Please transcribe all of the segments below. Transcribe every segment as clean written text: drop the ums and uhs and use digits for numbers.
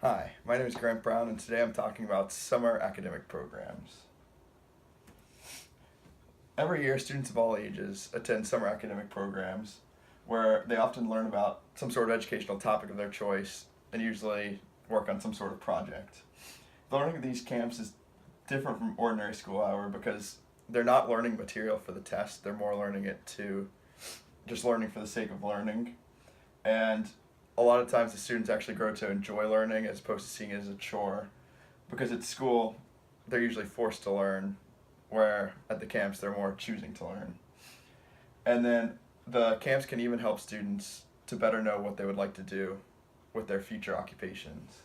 Hi, my name is Grant Brown, and today I'm talking about summer academic programs. Every year, students of all ages attend summer academic programs where they often learn about some sort of educational topic of their choice and usually work on some sort of project. The learning of these camps is different from ordinary school, however, because they're not learning material for the test, they're more learning it to just learning for the sake of learning. And a lot of times the students actually grow to enjoy learning as opposed to seeing it as a chore because at school they're usually forced to learn, where at the camps they're more choosing to learn. And then the camps can even help students to better know what they would like to do with their future occupations.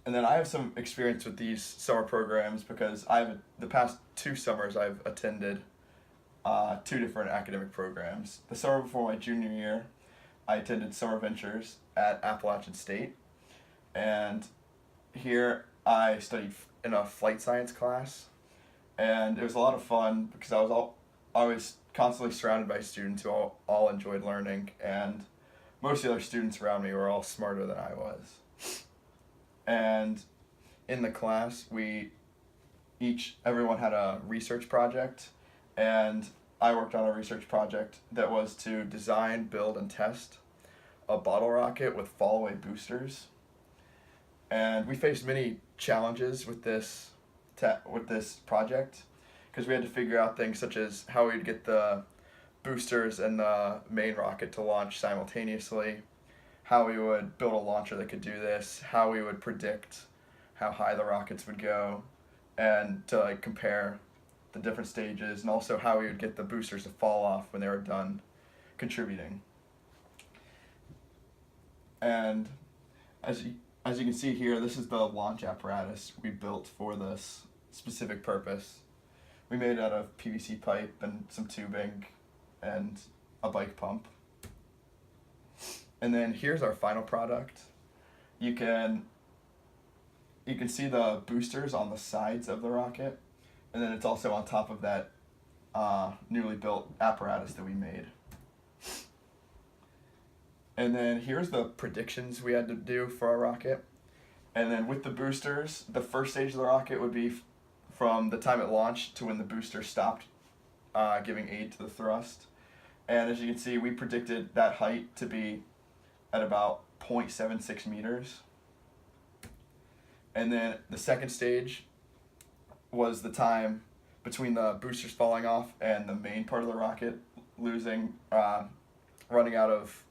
And then I have some experience with these summer programs because the past 2 summers I've attended two different academic programs. The summer before my junior year, I attended Summer Ventures at Appalachian State, and here I studied in a flight science class, and it was a lot of fun because I was constantly surrounded by students who all enjoyed learning, and most of the other students around me were all smarter than I was. And in the class, everyone had a research project, and I worked on a research project that was to design, build, and test a bottle rocket with fall-away boosters. And we faced many challenges with this project because we had to figure out things such as how we would get the boosters and the main rocket to launch simultaneously, how we would build a launcher that could do this, how we would predict how high the rockets would go, and to compare the different stages, and also how we would get the boosters to fall off when they were done contributing. And as you can see here, this is the launch apparatus we built for this specific purpose. We made it out of PVC pipe and some tubing and a bike pump. And then here's our final product. You can see the boosters on the sides of the rocket, and then it's also on top of that newly built apparatus that we made. And then here's the predictions we had to do for our rocket. And then with the boosters, the first stage of the rocket would be from the time it launched to when the booster stopped giving aid to the thrust. And as you can see, we predicted that height to be at about 0.76 meters. And then the second stage was the time between the boosters falling off and the main part of the rocket running out of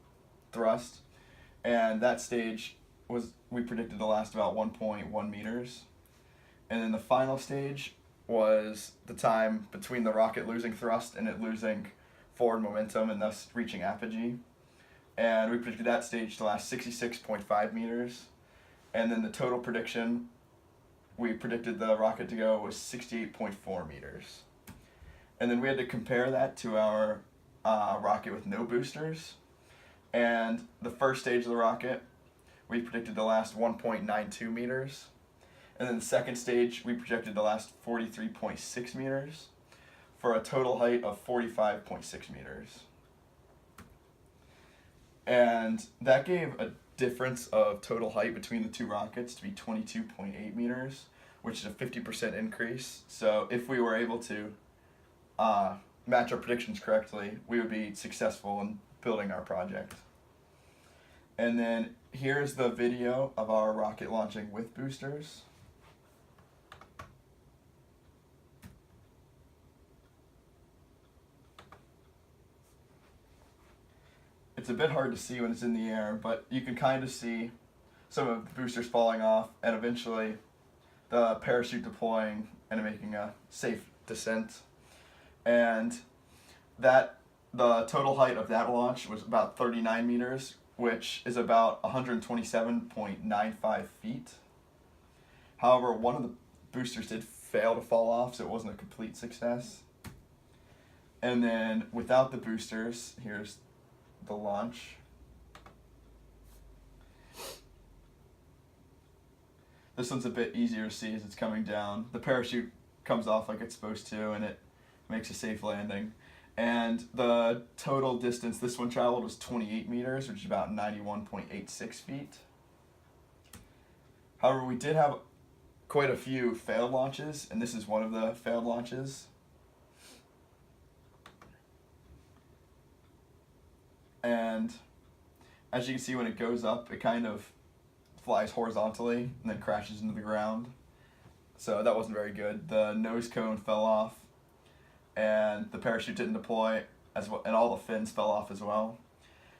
thrust. And that stage we predicted to last about 1.1 meters. And then the final stage was the time between the rocket losing thrust and it losing forward momentum and thus reaching apogee. And we predicted that stage to last 66.5 meters. And then the total prediction we predicted the rocket to go was 68.4 meters. And then we had to compare that to our rocket with no boosters. And the first stage of the rocket, we predicted to last 1.92 meters. And then the second stage, we projected to last 43.6 meters for a total height of 45.6 meters. And that gave a difference of total height between the two rockets to be 22.8 meters, which is a 50% increase. So if we were able to match our predictions correctly, we would be successful in building our project. And then here's the video of our rocket launching with boosters. It's a bit hard to see when it's in the air, but you can kind of see some of the boosters falling off and eventually the parachute deploying and making a safe descent. And the total height of that launch was about 39 meters, which is about 127.95 feet. However, one of the boosters did fail to fall off, so it wasn't a complete success. And then without the boosters, here's the launch. This one's a bit easier to see as it's coming down. The parachute comes off like it's supposed to, and it makes a safe landing. And the total distance this one traveled was 28 meters, which is about 91.86 feet. However, we did have quite a few failed launches, and this is one of the failed launches. And as you can see, when it goes up, it kind of flies horizontally and then crashes into the ground. So that wasn't very good. The nose cone fell off, and the parachute didn't deploy as well, and all the fins fell off as well.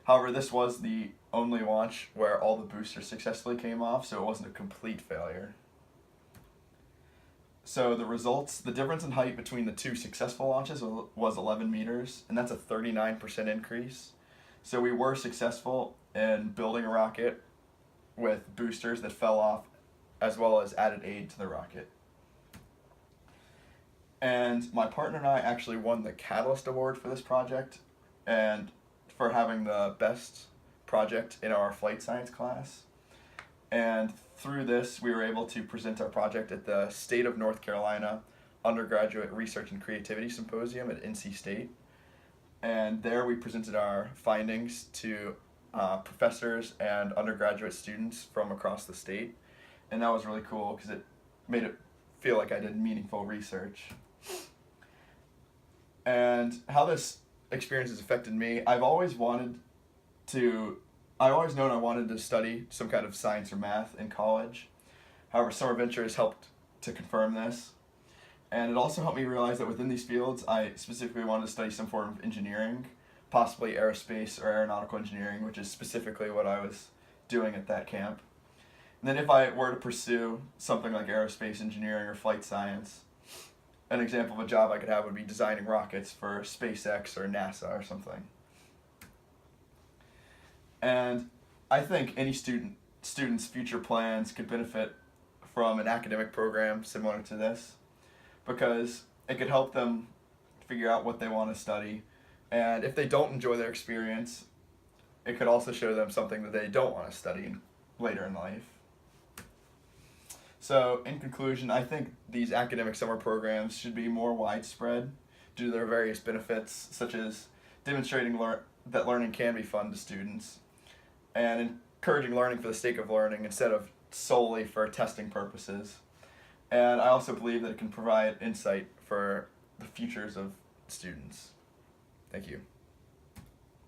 However, this was the only launch where all the boosters successfully came off, so it wasn't a complete failure. So the results, the difference in height between the two successful launches was 11 meters, and that's a 39% increase. So we were successful in building a rocket with boosters that fell off, as well as added aid to the rocket. And my partner and I actually won the Catalyst Award for this project, and for having the best project in our flight science class. And through this, we were able to present our project at the State of North Carolina Undergraduate Research and Creativity Symposium at NC State. And there we presented our findings to professors and undergraduate students from across the state. And that was really cool because it made it feel like I did meaningful research. And how this experience has affected me, I've always known I wanted to study some kind of science or math in college. However, Summer Ventures helped to confirm this. And it also helped me realize that within these fields, I specifically wanted to study some form of engineering, possibly aerospace or aeronautical engineering, which is specifically what I was doing at that camp. And then if I were to pursue something like aerospace engineering or flight science, an example of a job I could have would be designing rockets for SpaceX or NASA or something. And I think any student's future plans could benefit from an academic program similar to this, because it could help them figure out what they want to study. And if they don't enjoy their experience, it could also show them something that they don't want to study later in life. So in conclusion, I think these academic summer programs should be more widespread due to their various benefits, such as demonstrating that learning can be fun to students, and encouraging learning for the sake of learning instead of solely for testing purposes. And I also believe that it can provide insight for the futures of students. Thank you.